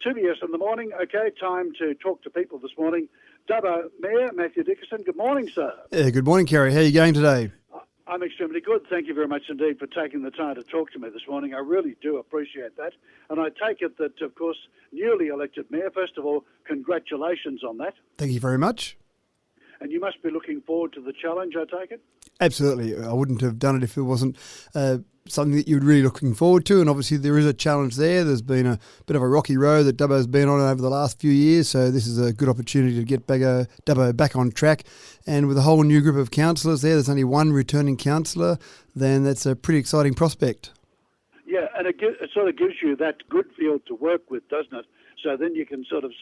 2BS in the morning. Okay, time to talk to people this morning. Dubbo Mayor Mathew Dickerson, good morning, sir. Yeah, good morning, Kerry. How are you going today? I'm extremely good. Thank you very much indeed for taking the time to talk to me this morning. I really do appreciate that. And I take it that, of course, newly elected Mayor, first of all, congratulations on that. Thank you very much. And you must be looking forward to the challenge, I take it? Absolutely. I wouldn't have done it if it wasn't something that you're really looking forward to. And obviously there is a challenge there. There's been a bit of a rocky road that Dubbo's been on over the last few years. So this is a good opportunity to get Dubbo back on track. And with a whole new group of councillors there's only one returning councillor, then that's a pretty exciting prospect. Yeah, and it sort of gives you that good field to work with, doesn't it? So then you can sort of,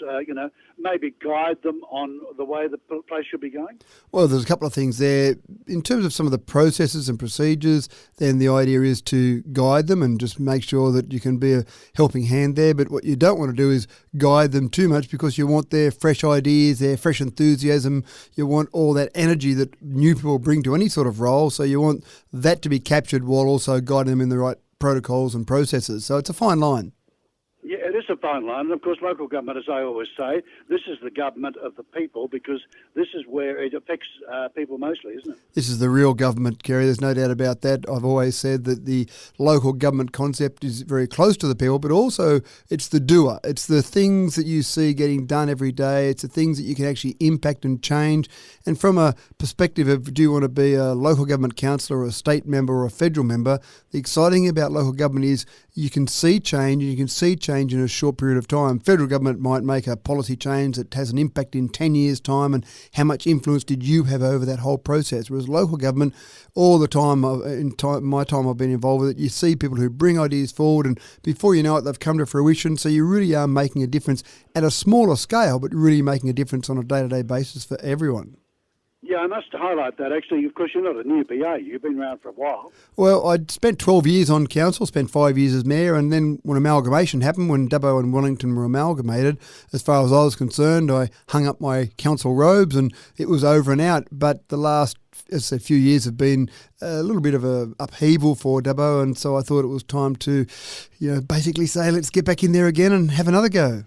maybe guide them on the way the place should be going? Well, there's a couple of things there. In terms of some of the processes and procedures, then the idea is to guide them and just make sure that you can be a helping hand there. But what you don't want to do is guide them too much, because you want their fresh ideas, their fresh enthusiasm. You want all that energy that new people bring to any sort of role. So you want that to be captured while also guiding them in the right protocols and processes. So it's a fine line. Yeah, it is a fine line. And, of course, local government, as I always say, this is the government of the people, because this is where it affects people mostly, isn't it? This is the real government, Kerry. There's no doubt about that. I've always said that the local government concept is very close to the people, but also it's the doer. It's the things that you see getting done every day. It's the things that you can actually impact and change. And from a perspective of, do you want to be a local government councillor or a state member or a federal member, the exciting about local government is you can see change, and you can see change in a short period of time. Federal government might make a policy change that has an impact in 10 years' time, and how much influence did you have over that whole process? Whereas local government, all the time, my time I've been involved with it, you see people who bring ideas forward, and before you know it, they've come to fruition. So you really are making a difference at a smaller scale, but really making a difference on a day-to-day basis for everyone. Yeah, I must highlight that. Actually, of course, you're not a new BA. You've been around for a while. Well, I'd spent 12 years on council, spent 5 years as mayor, and then when amalgamation happened, when Dubbo and Wellington were amalgamated, as far as I was concerned, I hung up my council robes and it was over and out. But the last few years have been a little bit of a upheaval for Dubbo, and so I thought it was time to, basically say, let's get back in there again and have another go.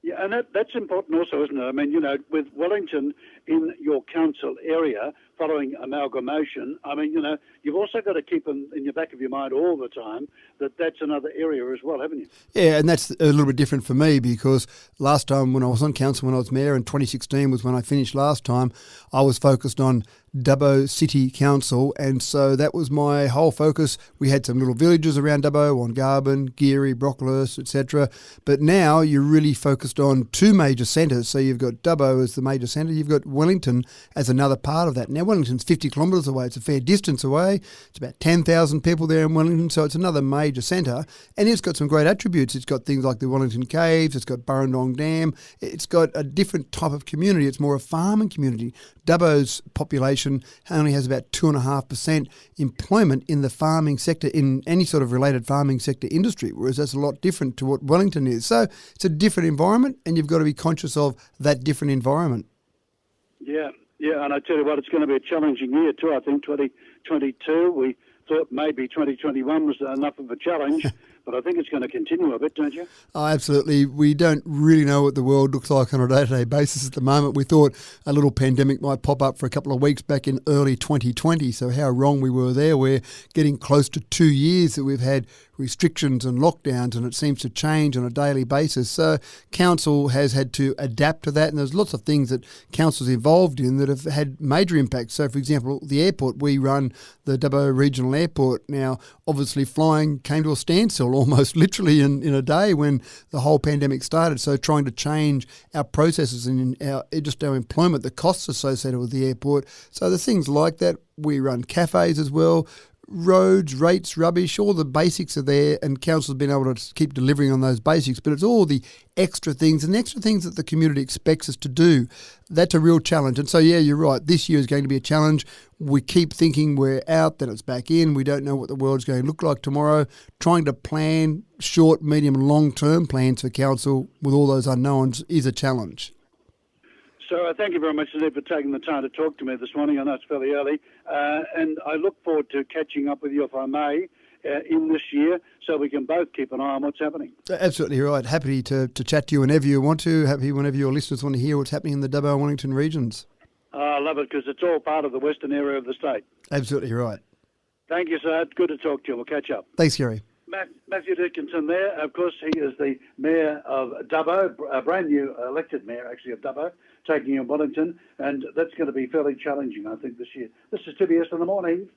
Yeah, and that's important also, isn't it? I mean, with Wellington in your council area following amalgamation, I mean, you've also got to keep in your back of your mind all the time that that's another area as well, haven't you? Yeah, and that's a little bit different for me, because last time when I was on council, when I was mayor, in 2016 was when I finished last time, I was focused on Dubbo City Council, and so that was my whole focus. We had some little villages around Dubbo, Wongarbin, Geary, Brocklehurst, etc. But now you're really focused on two major centres. So you've got Dubbo as the major centre, you've got Wellington as another part of that. Now Wellington's 50 kilometres away, it's a fair distance away. It's about 10,000 people there in Wellington, so it's another major centre, and it's got some great attributes. It's got things like the Wellington Caves, it's got Burrendong Dam, it's got a different type of community. It's more a farming community. Dubbo's population only has about 2.5% employment in the farming sector, in any sort of related farming sector industry, whereas that's a lot different to what Wellington is. So it's a different environment, and you've got to be conscious of that different environment. Yeah, and I tell you what, it's going to be a challenging year too. I think 2022, we thought maybe 2021 was enough of a challenge, but I think it's going to continue a bit, don't you? Oh, absolutely. We don't really know what the world looks like on a day-to-day basis at the moment. We thought a little pandemic might pop up for a couple of weeks back in early 2020, so how wrong we were there. We're getting close to 2 years that we've had restrictions and lockdowns, and it seems to change on a daily basis. So council has had to adapt to that, and there's lots of things that council's involved in that have had major impacts. So, for example, the airport, we run the Dubbo Regional Airport. Now, obviously flying came to a standstill almost literally in a day when the whole pandemic started. So trying to change our processes and our employment, the costs associated with the airport. So there's things like that. We run cafes as well. Roads, rates, rubbish, all the basics are there, and council's been able to keep delivering on those basics, but it's all the extra things and the extra things that the community expects us to do. That's a real challenge. And so, yeah, you're right. This year is going to be a challenge. We keep thinking we're out, then it's back in. We don't know what the world's going to look like tomorrow. Trying to plan short, medium, and long-term plans for council with all those unknowns is a challenge. So thank you very much indeed for taking the time to talk to me this morning. I know it's fairly early, and I look forward to catching up with you, if I may, in this year so we can both keep an eye on what's happening. Absolutely right. Happy to chat to you whenever you want to. Happy whenever your listeners want to hear what's happening in the Dubbo and Wellington regions. I love it because it's all part of the western area of the state. Absolutely right. Thank you, sir. Good to talk to you. We'll catch up. Thanks, Kerry. Mathew Dickerson there. Of course, he is the Mayor of Dubbo, a brand new elected Mayor, actually, of Dubbo, taking in Wellington, and that's going to be fairly challenging, I think, this year. This is TBS in the morning.